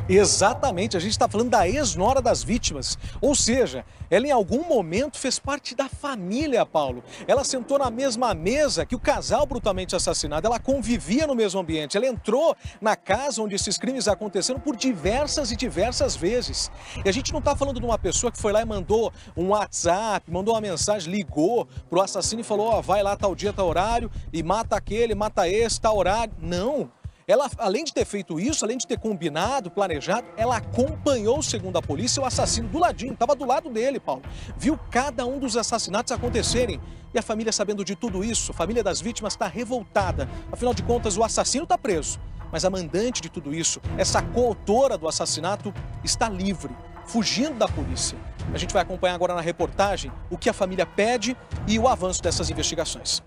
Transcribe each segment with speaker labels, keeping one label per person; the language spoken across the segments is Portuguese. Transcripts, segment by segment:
Speaker 1: Exatamente, a gente está falando da ex-nora das vítimas. Ou seja, ela em algum momento fez parte da família, Paulo. Ela sentou na mesma mesa que o casal brutalmente assassinado, ela convivia no mesmo ambiente. Ela entrou na casa onde esses crimes aconteceram por diversas e diversas vezes. E a gente não está falando de uma pessoa que foi lá e mandou um WhatsApp, mandou uma mensagem, ligou pro assassino e falou, ó, vai lá tal dia, tal horário e mata aquele, mata esse, tal horário. Não. Ela, além de ter feito isso, além de ter combinado, planejado, ela acompanhou, segundo a polícia, o assassino do ladinho, estava do lado dele, Paulo. Viu cada um dos assassinatos acontecerem. E a família, sabendo de tudo isso, a família das vítimas está revoltada. Afinal de contas, o assassino está preso. Mas a mandante de tudo isso, essa coautora do assassinato, está livre, fugindo da polícia. A gente vai acompanhar agora na reportagem o que a família pede e o avanço dessas investigações.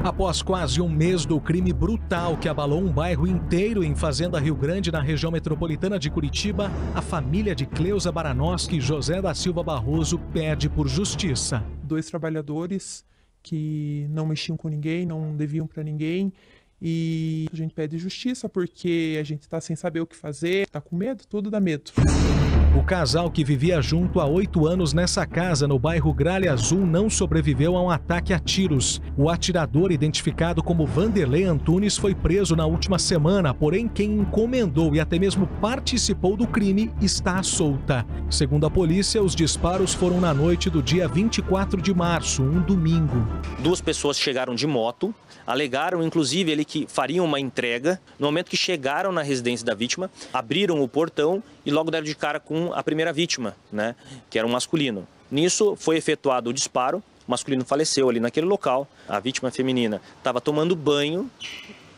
Speaker 1: Após quase um mês do crime brutal que abalou um bairro inteiro em Fazenda Rio Grande, na região metropolitana de Curitiba, a família de Cleusa Baranowski e José da Silva Barroso pede por justiça.
Speaker 2: 2 trabalhadores que não mexiam com ninguém, não deviam para ninguém, e a gente pede justiça porque a gente está sem saber o que fazer, está com medo, tudo dá medo.
Speaker 1: O casal que vivia junto há 8 anos nessa casa no bairro Gralha Azul não sobreviveu a um ataque a tiros. O atirador, identificado como Vanderlei Antunes, foi preso na última semana, porém quem encomendou e até mesmo participou do crime está solta. Segundo a polícia, os disparos foram na noite do dia 24 de março, um domingo.
Speaker 3: 2 pessoas chegaram de moto, alegaram inclusive ele que fariam uma entrega. No momento que chegaram na residência da vítima, abriram o portão e logo deram de cara com a primeira vítima, né, que era um masculino. Nisso foi efetuado o disparo, o masculino faleceu ali naquele local. A vítima feminina estava tomando banho,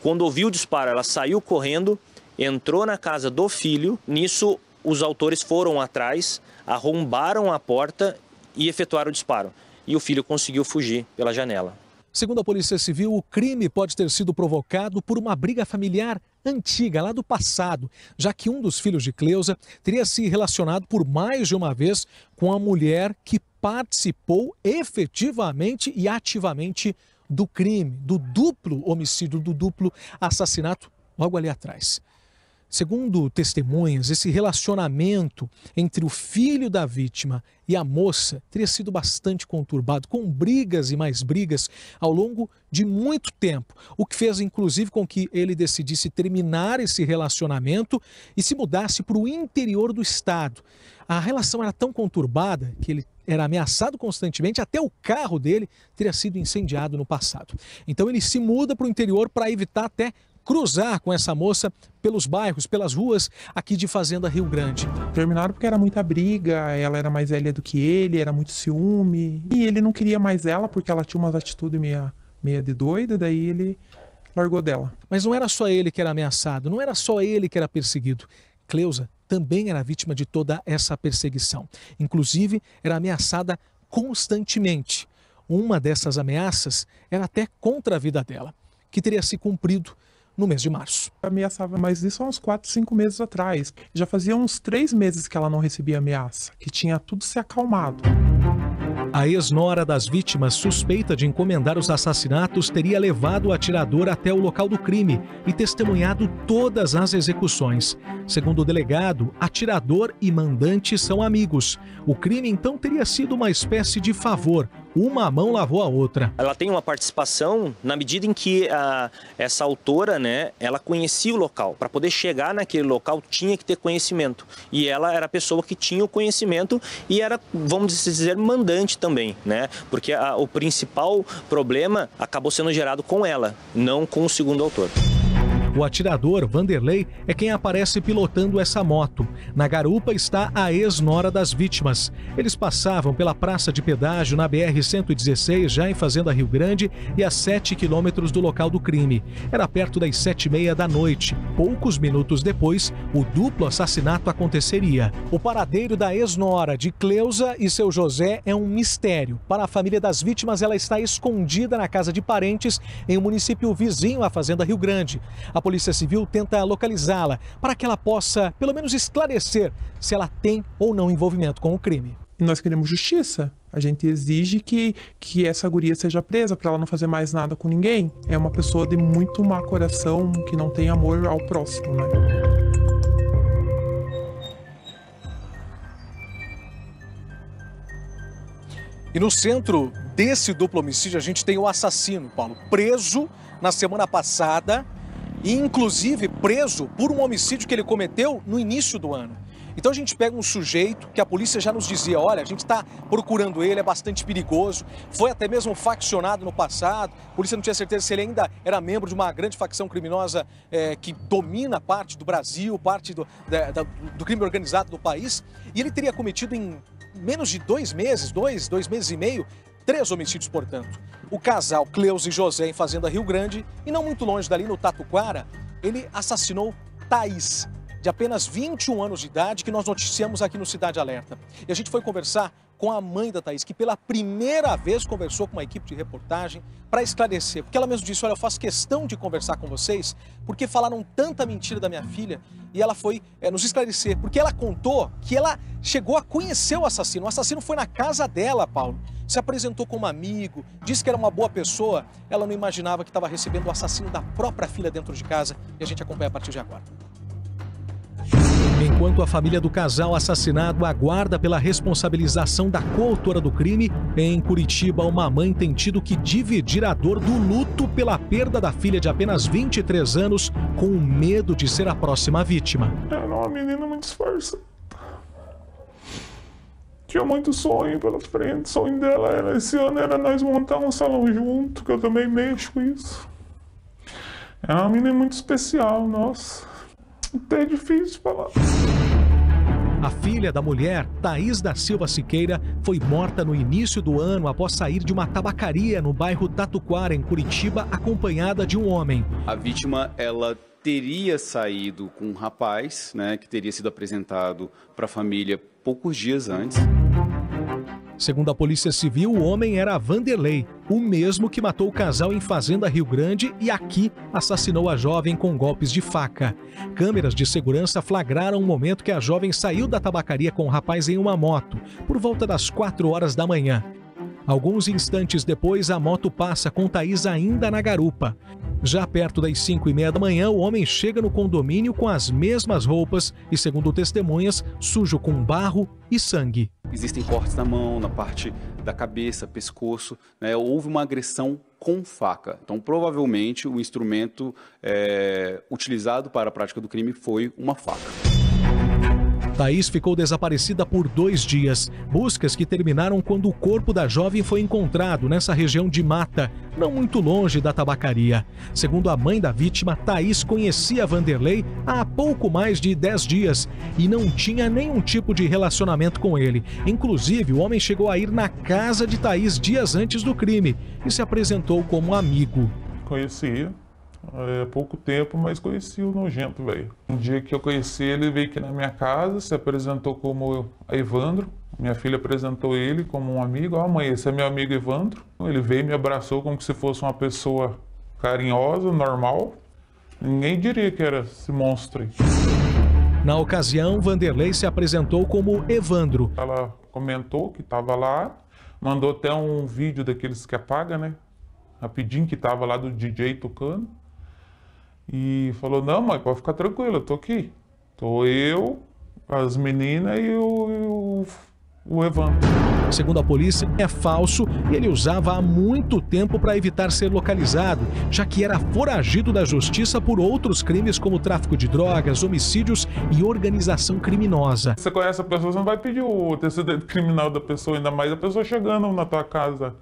Speaker 3: quando ouviu o disparo ela saiu correndo, entrou na casa do filho. Nisso os autores foram atrás, arrombaram a porta e efetuaram o disparo. E o filho conseguiu fugir pela janela.
Speaker 1: Segundo a Polícia Civil, o crime pode ter sido provocado por uma briga familiar antiga, lá do passado, já que um dos filhos de Cleusa teria se relacionado por mais de uma vez com a mulher que participou efetivamente e ativamente do crime, do duplo homicídio, do duplo assassinato logo ali atrás. Segundo testemunhas, esse relacionamento entre o filho da vítima e a moça teria sido bastante conturbado, com brigas e mais brigas ao longo de muito tempo, o que fez inclusive com que ele decidisse terminar esse relacionamento e se mudasse para o interior do estado. A relação era tão conturbada que ele era ameaçado constantemente, até o carro dele teria sido incendiado no passado. Então ele se muda para o interior para evitar até cruzar com essa moça pelos bairros, pelas ruas aqui de Fazenda Rio Grande.
Speaker 2: Terminaram porque era muita briga, ela era mais velha do que ele, era muito ciúme. E ele não queria mais ela porque ela tinha umas atitudes meia de doida, daí ele largou dela.
Speaker 1: Mas não era só ele que era ameaçado, não era só ele que era perseguido. Cleusa também era vítima de toda essa perseguição. Inclusive, era ameaçada constantemente. Uma dessas ameaças era até contra a vida dela, que teria se cumprido no mês de março.
Speaker 2: Ameaçava, mas isso há uns 4, 5 meses atrás. Já fazia uns 3 meses que ela não recebia ameaça, que tinha tudo se acalmado.
Speaker 1: A ex-nora das vítimas, suspeita de encomendar os assassinatos, teria levado o atirador até o local do crime e testemunhado todas as execuções. Segundo o delegado, atirador e mandante são amigos. O crime então teria sido uma espécie de favor. Uma mão lavou a outra.
Speaker 3: Ela tem uma participação na medida em que essa autora, né, ela conhecia o local. Para poder chegar naquele local tinha que ter conhecimento. E ela era a pessoa que tinha o conhecimento e era, vamos dizer, mandante também, né? Porque o principal problema acabou sendo gerado com ela, não com o segundo autor.
Speaker 1: O atirador, Vanderlei, é quem aparece pilotando essa moto. Na garupa está a ex-nora das vítimas. Eles passavam pela praça de pedágio na BR-116, já em Fazenda Rio Grande, e a 7 quilômetros do local do crime. Era perto das 7h30 da noite. Poucos minutos depois, o duplo assassinato aconteceria. O paradeiro da ex-nora de Cleusa e seu José é um mistério. Para a família das vítimas, ela está escondida na casa de parentes em um município vizinho à Fazenda Rio Grande. A Polícia Civil tenta localizá-la para que ela possa, pelo menos, esclarecer se ela tem ou não envolvimento com o crime.
Speaker 2: E nós queremos justiça. A gente exige que essa guria seja presa para ela não fazer mais nada com ninguém. É uma pessoa de muito má coração, que não tem amor ao próximo, né?
Speaker 1: E no centro desse duplo homicídio a gente tem o assassino, Paulo, preso na semana passada e inclusive preso por um homicídio que ele cometeu no início do ano. Então a gente pega um sujeito que a polícia já nos dizia, olha, a gente está procurando ele, é bastante perigoso, foi até mesmo faccionado no passado, a polícia não tinha certeza se ele ainda era membro de uma grande facção criminosa que domina parte do Brasil, parte do crime organizado do país, e ele teria cometido em menos de 2 meses, dois meses e meio, 3 homicídios, portanto. O casal Cleusa e José em Fazenda Rio Grande e não muito longe dali, no Tatuquara, ele assassinou Thaís, de apenas 21 anos de idade, que nós noticiamos aqui no Cidade Alerta. E a gente foi conversar com a mãe da Thaís, que pela primeira vez conversou com uma equipe de reportagem para esclarecer. Porque ela mesmo disse, olha, eu faço questão de conversar com vocês, porque falaram tanta mentira da minha filha, e ela foi nos esclarecer. Porque ela contou que ela chegou a conhecer o assassino. O assassino foi na casa dela, Paulo. Se apresentou como amigo, disse que era uma boa pessoa. Ela não imaginava que estava recebendo o assassino da própria filha dentro de casa. E a gente acompanha a partir de agora. Enquanto a família do casal assassinado aguarda pela responsabilização da coautora do crime, em Curitiba, uma mãe tem tido que dividir a dor do luto pela perda da filha de apenas 23 anos, com o medo de ser a próxima vítima.
Speaker 4: Era uma menina muito esforçada. Tinha muito sonho pela frente. O sonho dela era, esse ano, era nós montar um salão junto, que eu também mexo com isso. É uma menina muito especial, nossa. Até é difícil falar.
Speaker 1: A filha da mulher, Thaís da Silva Siqueira, foi morta no início do ano após sair de uma tabacaria no bairro Tatuquara, em Curitiba, acompanhada de um homem.
Speaker 5: A vítima, ela teria saído com um rapaz, né, que teria sido apresentado para a família poucos dias antes.
Speaker 1: Segundo a Polícia Civil, o homem era Vanderlei, o mesmo que matou o casal em Fazenda Rio Grande e aqui assassinou a jovem com golpes de faca. Câmeras de segurança flagraram o momento que a jovem saiu da tabacaria com o rapaz em uma moto, por volta das 4 horas da manhã. Alguns instantes depois, a moto passa com Thaís ainda na garupa. Já perto das 5h30 da manhã, o homem chega no condomínio com as mesmas roupas e, segundo testemunhas, sujo com barro e sangue.
Speaker 5: Existem cortes na mão, na parte da cabeça, pescoço, né? Houve uma agressão com faca. Então, provavelmente, o instrumento utilizado para a prática do crime foi uma faca.
Speaker 1: Thaís ficou desaparecida por 2 dias. Buscas que terminaram quando o corpo da jovem foi encontrado nessa região de mata, não muito longe da tabacaria. Segundo a mãe da vítima, Thaís conhecia Vanderlei há pouco mais de 10 dias e não tinha nenhum tipo de relacionamento com ele. Inclusive, o homem chegou a ir na casa de Thaís dias antes do crime e se apresentou como amigo.
Speaker 4: Conhecia. Pouco tempo, mas conheci o nojento, velho. Um dia que eu conheci ele, veio aqui na minha casa, se apresentou como Evandro. Minha filha apresentou ele como um amigo. Ah, mãe, esse é meu amigo Evandro. Ele veio e me abraçou como se fosse uma pessoa carinhosa, normal. Ninguém diria que era esse monstro aí.
Speaker 1: Na ocasião, Vanderlei se apresentou como Evandro.
Speaker 4: Ela comentou que estava lá, mandou até um vídeo daqueles que apaga, né? Rapidinho, que estava lá do DJ tocando. E falou, não, mãe, pode ficar tranquila, eu tô aqui. Tô eu, as meninas e o Evandro.
Speaker 1: Segundo a polícia, é falso e ele usava há muito tempo para evitar ser localizado, já que era foragido da justiça por outros crimes como tráfico de drogas, homicídios e organização criminosa.
Speaker 4: Você conhece a pessoa, você não vai pedir o antecedente criminal da pessoa, ainda mais a pessoa chegando na tua casa,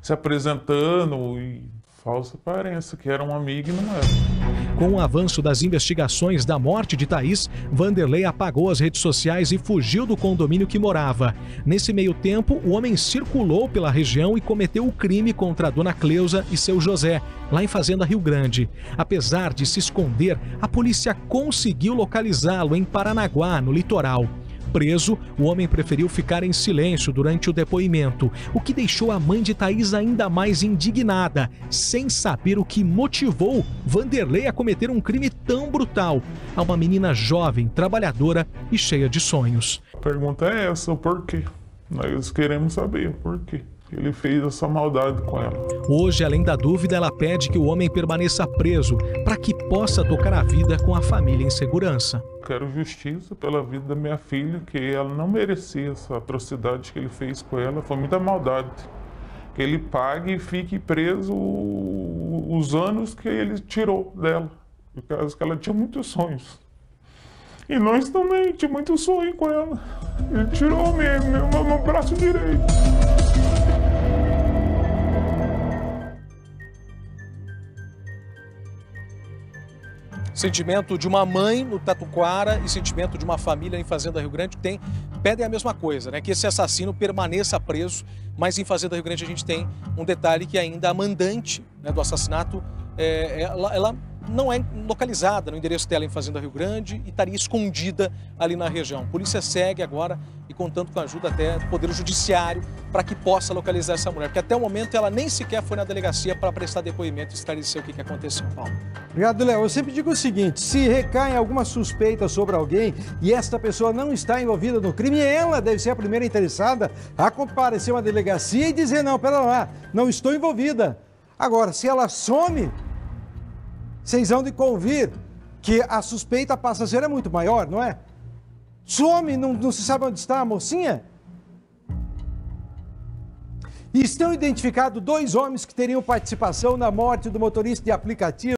Speaker 4: se apresentando e falsa aparência, que era um amigo e não era.
Speaker 1: Com o avanço das investigações da morte de Thaís, Vanderlei apagou as redes sociais e fugiu do condomínio que morava. Nesse meio tempo, o homem circulou pela região e cometeu o crime contra a dona Cleusa e seu José, lá em Fazenda Rio Grande. Apesar de se esconder, a polícia conseguiu localizá-lo em Paranaguá, no litoral. Preso, o homem preferiu ficar em silêncio durante o depoimento, o que deixou a mãe de Thaís ainda mais indignada, sem saber o que motivou Vanderlei a cometer um crime tão brutal a uma menina jovem, trabalhadora e cheia de sonhos.
Speaker 4: A pergunta é essa, o porquê? Nós queremos saber por quê ele fez essa maldade com ela.
Speaker 1: Hoje, além da dúvida, ela pede que o homem permaneça preso para que possa tocar a vida com a família em segurança.
Speaker 4: Quero justiça pela vida da minha filha, que ela não merecia essa atrocidade que ele fez com ela. Foi muita maldade. Que ele pague e fique preso os anos que ele tirou dela. Por causa que ela tinha muitos sonhos. E nós também tínhamos muito sonho com ela. Ele tirou meu braço direito.
Speaker 1: Sentimento de uma mãe no Tatuquara e sentimento de uma família em Fazenda Rio Grande que pedem a mesma coisa, né? Que esse assassino permaneça preso, mas em Fazenda Rio Grande a gente tem um detalhe que ainda a mandante, né, do assassinato, ela não é localizada no endereço dela em Fazenda Rio Grande e estaria escondida ali na região. A polícia segue agora e contando com a ajuda até do Poder Judiciário para que possa localizar essa mulher, porque até o momento ela nem sequer foi na delegacia para prestar depoimento e esclarecer o que aconteceu, Paulo.
Speaker 6: Obrigado, Léo. Eu sempre digo o seguinte, se recai alguma suspeita sobre alguém e esta pessoa não está envolvida no crime, ela deve ser a primeira interessada a comparecer a uma delegacia e dizer, não, pera lá, não estou envolvida. Agora, se ela some, vocês vão de convir que a suspeita passa a ser muito maior, não é? Some, não se sabe onde está a mocinha? E estão identificados 2 homens que teriam participação na morte do motorista de aplicativo.